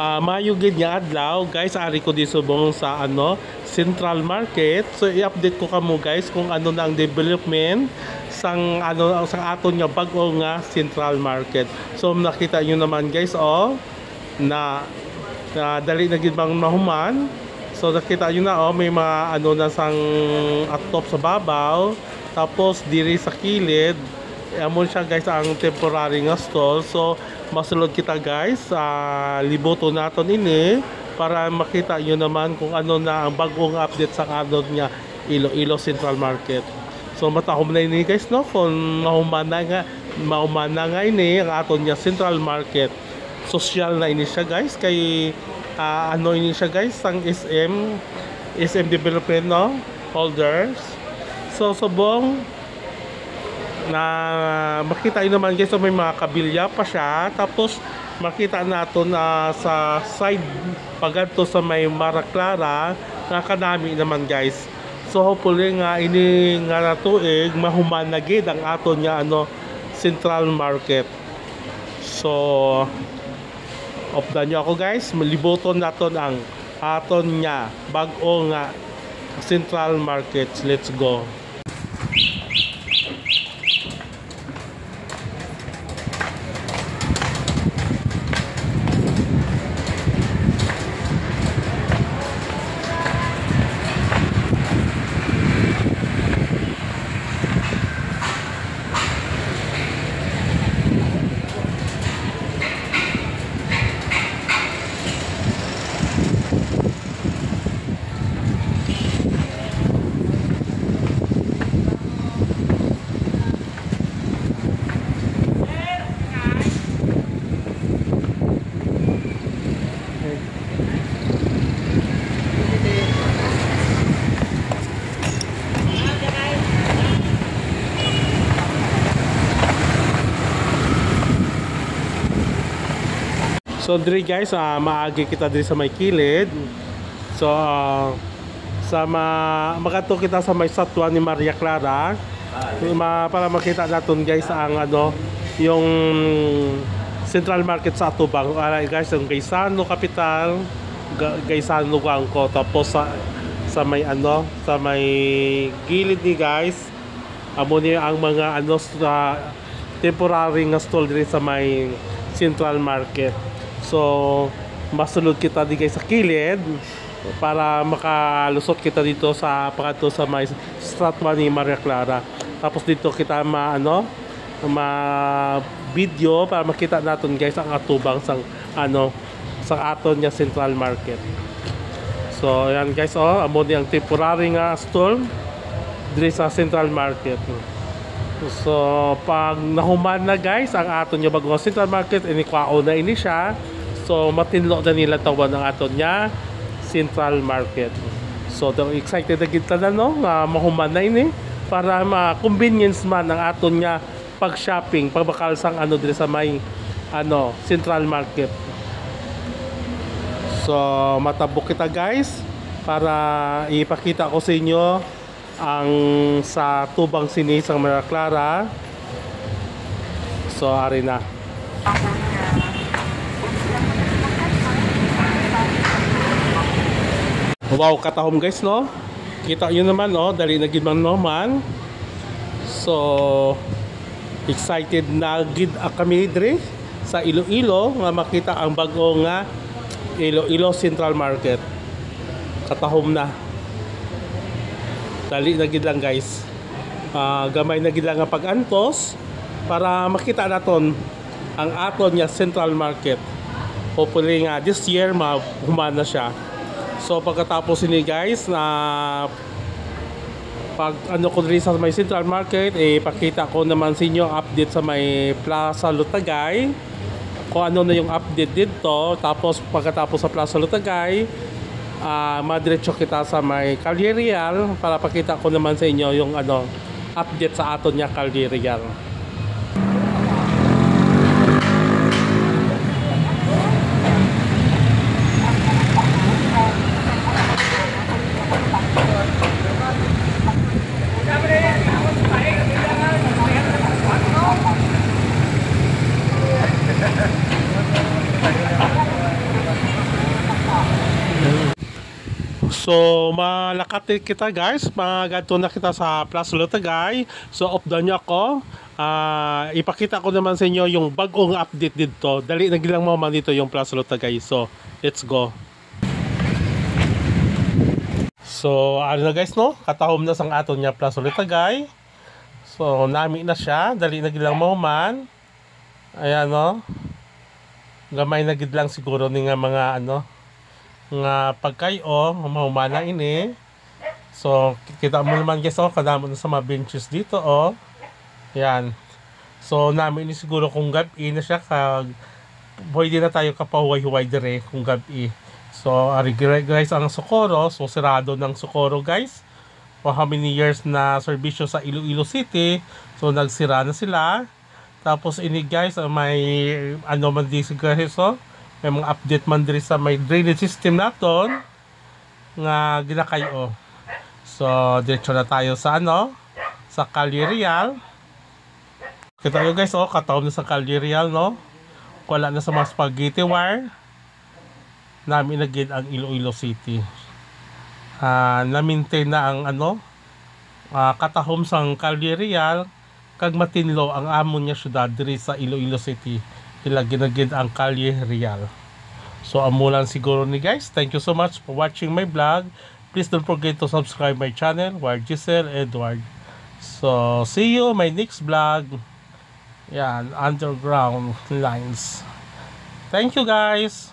mayugid nga adlaw guys, ari ko di subong sa Central Market. So i-update ko kamo guys kung ano na ang development sang aton nga bag-o nga Central Market. So nakita nyo naman guys na dali na gid bang mahuman. So nakita nyo na may mga na sang atop sa babaw, tapos diri sa kilid amon siya guys ang temporary nga stall. So masulod kita guys, liboto naton ini para makita nyo naman kung ano na ang bagong update sa niya Iloilo Central Market. So matahom na ini guys kung maumana nga ini ang aton niya Central Market. Social na ini siya guys, kay ini siya guys ang SM Development holders. So subong na makita nyo naman guys, so may mga kabilya pa siya. Tapos makita natin sa side pagadto sa may Mara Clara nga kanami naman guys. So hopefully nga ini nga natuig mahuman na gid ang aton nga Central Market. So opdan nyo ako guys, maliboton naton ang aton nga bag-o nga Central Market. Let's go. So diri guys, maagi kita diri sa may kilid. So sa makato kita sa may satwa ni Maria Clara para makita natin guys ang yung Central Market sa Atubang. Guys, yung Gaisano Capital, Gaisano Bangko, tapos sa may sa may gilid ni guys amo ni ang mga temporary nga stall diri sa may Central Market. So masulod kita di guys sa kilid para makalusot kita dito sa pagkato sa may statwa ni Maria Clara. Tapos dito kita video para makita natin guys ang atubang sa aton nga Central Market. So ayan guys, amo ni ang temporary nga stall diri sa Central Market. So pag nahuman na guys ang aton nga bagong Central Market, inikwao na ini siya. So matinlo na nila tawan ang aton nga Central Market. So excited na kita na nga mahuman na ini para ma-convenience man ang aton nga pag-shopping, pagbakal sang diri sa may Central Market. So matabok kita guys para ipakita ko sa inyo ang sa tubang sini sa Maria Clara. So ari na. Wow, katahom guys kita nyo naman dali na gid man man. So excited na gid kami diri sa Iloilo nga makita ang bago nga Iloilo Central Market. Katahom na, dali na gid lang guys, gamay na gid lang nga pag-antos para makita naton ang aton nga Central Market. Hopefully nga this year mahuman na siya. So pagkatapos ini guys na pag ko rin sa may Central Market, pakita ko naman sa inyo update sa may Plaza Lutagay kung ano na yung update dito. Tapos pagkatapos sa Plaza Lutagay, madiretso kita sa may Calle Real para pakita ko naman sa inyo yung update sa aton niya Calle Real. So, malakati kita guys. Magato na kita sa Plaza Lutagay. So, off down niyo ako. Ipakita ko naman sa inyo yung bagong update dito. Dali na gilang mo man dito yung Plaza Lutagay. So, let's go. So, ano na guys, no? Katahom na sang aton niya Plaza Lutagay. So, nami na siya. Dali na gilang mo man. Ayan, no? Gamay na gid lang siguro ni nga mga ano nga pagkayo mahumana ini. So kita mo naman guys, oh, kadamo na sa mga benches dito, oh. Yan. So namin ini siguro kung gabi na siya, kag pwede na tayo kapahuway-huway dire kung gabi. So ari guys ang Socorro, so sirado ng Socorro guys. For how many years na serbisyo sa Iloilo City, so nagsira na sila. Tapos ini guys, may ano man di guys, oh. May mga update man diri sa may drainage system naton nga ginakayo. So diretso na tayo sa ano, sa Calle Real. Kita nyo guys, oh, katawag na sa Calle Real, no? Wala na sa mga spaghetti wire. Namin nagid ang Iloilo City. Na-maintain na ang ano, katahom sang Calle Real, kag matinlo ang amon niya syudad diri sa Iloilo City. Ila ginagid ang Calle Real. So amulan siguro ni guys. Thank you so much for watching my vlog. Please don't forget to subscribe my channel, Ward Giselle Edward. So see you my next vlog. Yan, underground lines. Thank you guys.